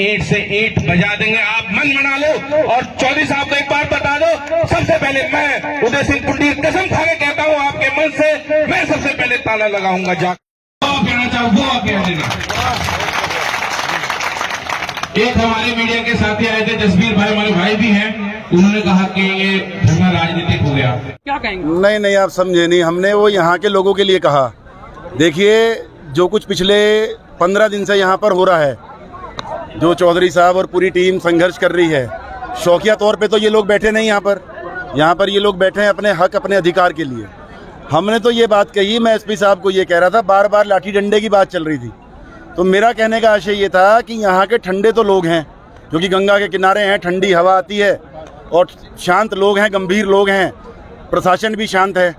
8 से 8 बजा देंगे, आप मन बना लो। और चौधरी साहब को एक बात बता दो, सबसे पहले मैं उदय सिंह कुंडी कसम खा के कहता हूँ आपके मन से मैं सबसे पहले ताला लगाऊंगा। जाकर आप कहना चाहो वो आप कह देना। एक हमारे मीडिया के साथी आए थे, जसबीर भाई, हमारे भाई भी हैं, उन्होंने कहा कि ये धरना राजनीतिक हो गया, क्या कहेंगे? नहीं, आप समझे नहीं। हमने वो यहाँ के लोगों के लिए कहा। देखिए, जो कुछ पिछले 15 दिन से यहाँ पर हो रहा है, जो चौधरी साहब और पूरी टीम संघर्ष कर रही है, शौकिया तौर पे तो ये लोग बैठे नहीं यहाँ पर ये लोग बैठे हैं अपने हक, अपने अधिकार के लिए। हमने तो ये बात कही, मैं एसपी साहब को ये कह रहा था, बार बार लाठी डंडे की बात चल रही थी, तो मेरा कहने का आशय ये था कि यहाँ के ठंडे तो लोग हैं, क्योंकि गंगा के किनारे हैं, ठंडी हवा आती है और शांत लोग हैं, गंभीर लोग हैं, प्रशासन भी शांत है।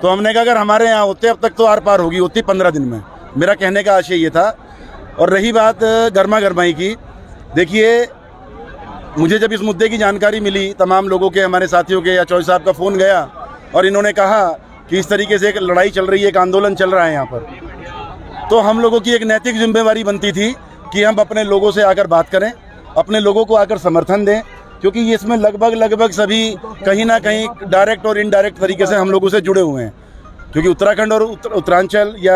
तो हमने कहा अगर हमारे यहाँ होते अब तक तो आर पार होगी होती 15 दिन में। मेरा कहने का आशय ये था। और रही बात गर्मा गर्माई की, देखिए, मुझे जब इस मुद्दे की जानकारी मिली, तमाम लोगों के, हमारे साथियों के, या चौधरी साहब का फ़ोन गया और इन्होंने कहा कि इस तरीके से एक लड़ाई चल रही है, एक आंदोलन चल रहा है यहाँ पर, तो हम लोगों की एक नैतिक जिम्मेवारी बनती थी कि हम अपने लोगों से आकर बात करें, अपने लोगों को आकर समर्थन दें, क्योंकि ये इसमें लगभग सभी कहीं ना कहीं डायरेक्ट और इनडायरेक्ट तरीके से हम लोगों से जुड़े हुए हैं, क्योंकि उत्तराखंड और उत्तरांचल या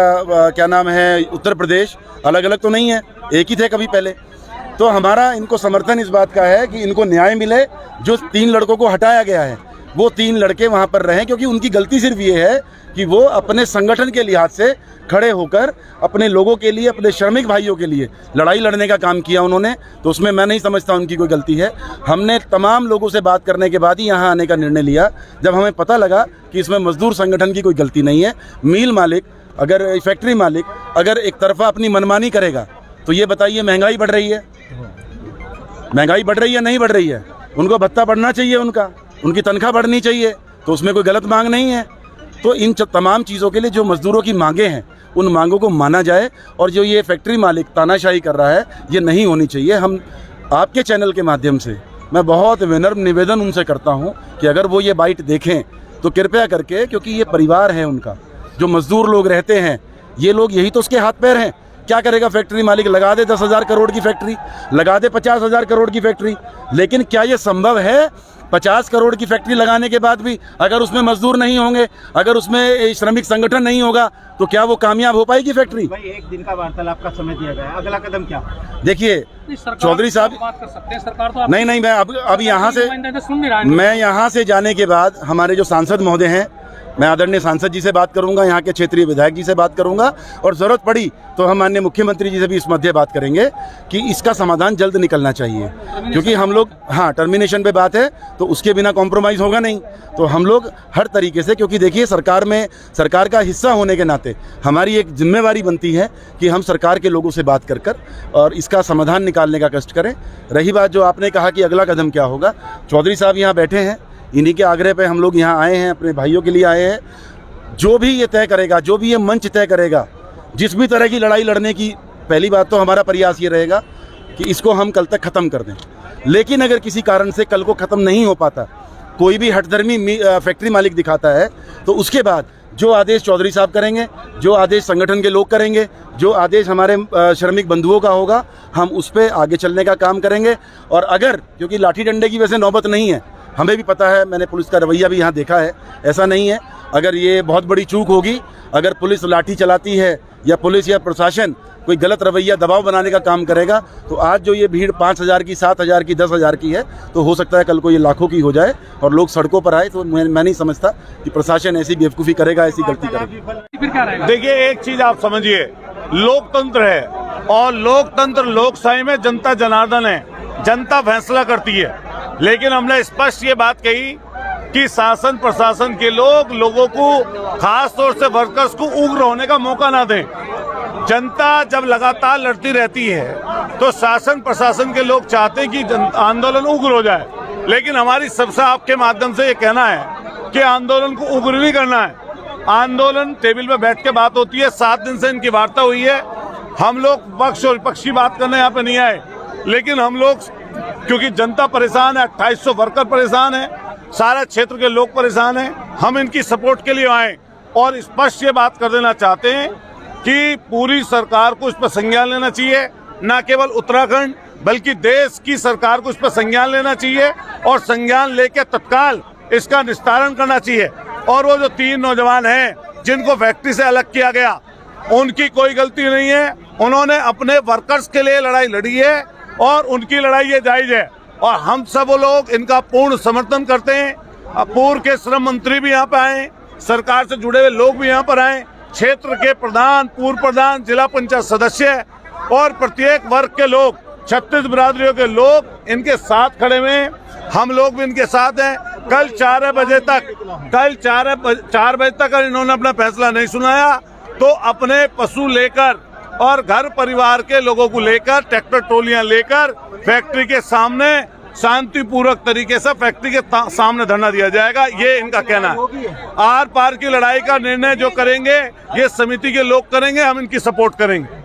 क्या नाम है उत्तर प्रदेश अलग अलग तो नहीं है, एक ही थे कभी पहले। तो हमारा इनको समर्थन इस बात का है कि इनको न्याय मिले। जो 3 लड़कों को हटाया गया है, वो 3 लड़के वहाँ पर रहें, क्योंकि उनकी गलती सिर्फ ये है कि वो अपने संगठन के लिहाज से खड़े होकर अपने लोगों के लिए, अपने श्रमिक भाइयों के लिए लड़ाई लड़ने का काम किया उन्होंने, तो उसमें मैं नहीं समझता उनकी कोई गलती है। हमने तमाम लोगों से बात करने के बाद ही यहाँ आने का निर्णय लिया, जब हमें पता लगा कि इसमें मजदूर संगठन की कोई गलती नहीं है। मिल मालिक, अगर फैक्ट्री मालिक अगर एक तरफा अपनी मनमानी करेगा, तो ये बताइए महंगाई बढ़ रही है, महंगाई बढ़ रही है नहीं बढ़ रही है? उनको भत्ता बढ़ना चाहिए, उनकी तनख्वाह बढ़नी चाहिए, तो उसमें कोई गलत मांग नहीं है। तो इन तमाम चीज़ों के लिए जो मज़दूरों की मांगें हैं, उन मांगों को माना जाए, और जो ये फैक्ट्री मालिक तानाशाही कर रहा है, ये नहीं होनी चाहिए। हम आपके चैनल के माध्यम से मैं बहुत विनम्र निवेदन उनसे करता हूँ कि अगर वो ये बाइट देखें तो कृपया करके, क्योंकि ये परिवार है उनका, जो मज़दूर लोग रहते हैं, ये लोग यही तो उसके हाथ पैर हैं। क्या करेगा फैक्ट्री मालिक? लगा दे 10,000 करोड़ की फैक्ट्री, लगा दे 50,000 करोड़ की फैक्ट्री, लेकिन क्या ये संभव है 50 करोड़ की फैक्ट्री लगाने के बाद भी अगर उसमें मजदूर नहीं होंगे, अगर उसमें श्रमिक संगठन नहीं होगा, तो क्या वो कामयाब हो पाएगी फैक्ट्री? भाई, एक दिन का वार्तालाप का समय दिया गया है, अगला कदम क्या? देखिए, चौधरी साहब बात कर सकते हैं, सरकार तो नहीं, मैं अब यहाँ से, मैं यहाँ से जाने के बाद हमारे जो सांसद महोदय हैं, मैं आदरणीय सांसद जी से बात करूंगा, यहाँ के क्षेत्रीय विधायक जी से बात करूंगा, और ज़रूरत पड़ी तो हम माननीय मुख्यमंत्री जी से भी इस मध्य बात करेंगे कि इसका समाधान जल्द निकलना चाहिए, क्योंकि हम लोग, हाँ, टर्मिनेशन पे बात है, तो उसके बिना कॉम्प्रोमाइज़ होगा नहीं। तो हम लोग हर तरीके से, क्योंकि देखिए, सरकार का हिस्सा होने के नाते हमारी एक जिम्मेवारी बनती है कि हम सरकार के लोगों से बात कर और इसका समाधान निकालने का कष्ट करें। रही बात जो आपने कहा कि अगला कदम क्या होगा, चौधरी साहब यहाँ बैठे हैं, इन्हीं के आग्रह पे हम लोग यहाँ आए हैं, अपने भाइयों के लिए आए हैं। जो भी ये तय करेगा, जो भी ये मंच तय करेगा, जिस भी तरह की लड़ाई लड़ने की, पहली बात तो हमारा प्रयास ये रहेगा कि इसको हम कल तक ख़त्म कर दें। लेकिन अगर किसी कारण से कल को ख़त्म नहीं हो पाता, कोई भी हठधर्मी फैक्ट्री मालिक दिखाता है, तो उसके बाद जो आदेश चौधरी साहब करेंगे, जो आदेश संगठन के लोग करेंगे, जो आदेश हमारे श्रमिक बंधुओं का होगा, हम उस पर आगे चलने का काम करेंगे। और अगर, क्योंकि लाठी डंडे की वैसे नौबत नहीं है, हमें भी पता है, मैंने पुलिस का रवैया भी यहाँ देखा है, ऐसा नहीं है। अगर ये बहुत बड़ी चूक होगी, अगर पुलिस लाठी चलाती है या पुलिस या प्रशासन कोई गलत रवैया, दबाव बनाने का काम करेगा, तो आज जो ये भीड़ 5,000 की, 7,000 की, 10,000 की है, तो हो सकता है कल को ये लाखों की हो जाए और लोग सड़कों पर आए। तो मैं नहीं समझता कि प्रशासन ऐसी बेवकूफ़ी करेगा, ऐसी गलती करेगा। देखिए, एक चीज आप समझिए, लोकतंत्र है, और लोकतंत्र, लोकशाही में जनता जनार्दन है, जनता फैसला करती है। लेकिन हमने स्पष्ट ये बात कही कि शासन प्रशासन के लोग लोगों को, खास तौर से वर्कर्स को, उग्र होने का मौका ना दें। जनता जब लगातार लड़ती रहती है, तो शासन प्रशासन के लोग चाहते हैं कि आंदोलन उग्र हो जाए, लेकिन हमारी सबसे आपके माध्यम से ये कहना है कि आंदोलन को उग्र नहीं करना है। आंदोलन टेबल पे बैठ के बात होती है, 7 दिन से इनकी वार्ता हुई है। हम लोग पक्ष और विपक्ष की बात करने यहाँ पे नहीं आए, लेकिन हम लोग, क्योंकि जनता परेशान है, 2800 वर्कर परेशान है, सारे क्षेत्र के लोग परेशान हैं, हम इनकी सपोर्ट के लिए आए और स्पष्ट ये बात कर देना चाहते हैं कि पूरी सरकार को इस पर संज्ञान लेना चाहिए, न केवल उत्तराखंड बल्कि देश की सरकार को इस पर संज्ञान लेना चाहिए और संज्ञान लेकर तत्काल इसका निस्तारण करना चाहिए। और वो जो 3 नौजवान हैं जिनको फैक्ट्री से अलग किया गया, उनकी कोई गलती नहीं है। उन्होंने अपने वर्कर्स के लिए लड़ाई लड़ी है और उनकी लड़ाई ये जायज है और हम सब लोग इनका पूर्ण समर्थन करते हैं। पूर्व के श्रम मंत्री भी यहाँ पे आए, सरकार से जुड़े हुए लोग भी यहाँ पर आए, क्षेत्र के प्रधान, पूर्व प्रधान, जिला पंचायत सदस्य और प्रत्येक वर्ग के लोग, 36 बिरादरियों के लोग इनके साथ खड़े हुए हैं। हम लोग भी इनके साथ हैं। कल 4 बजे तक अगर इन्होंने अपना फैसला नहीं सुनाया तो अपने पशु लेकर और घर परिवार के लोगों को लेकर ट्रैक्टर ट्रॉलियां लेकर फैक्ट्री के सामने शांतिपूर्वक तरीके से फैक्ट्री के सामने धरना दिया जाएगा, ये इनका कहना है। आर पार की लड़ाई का निर्णय जो करेंगे ये समिति के लोग करेंगे, हम इनकी सपोर्ट करेंगे।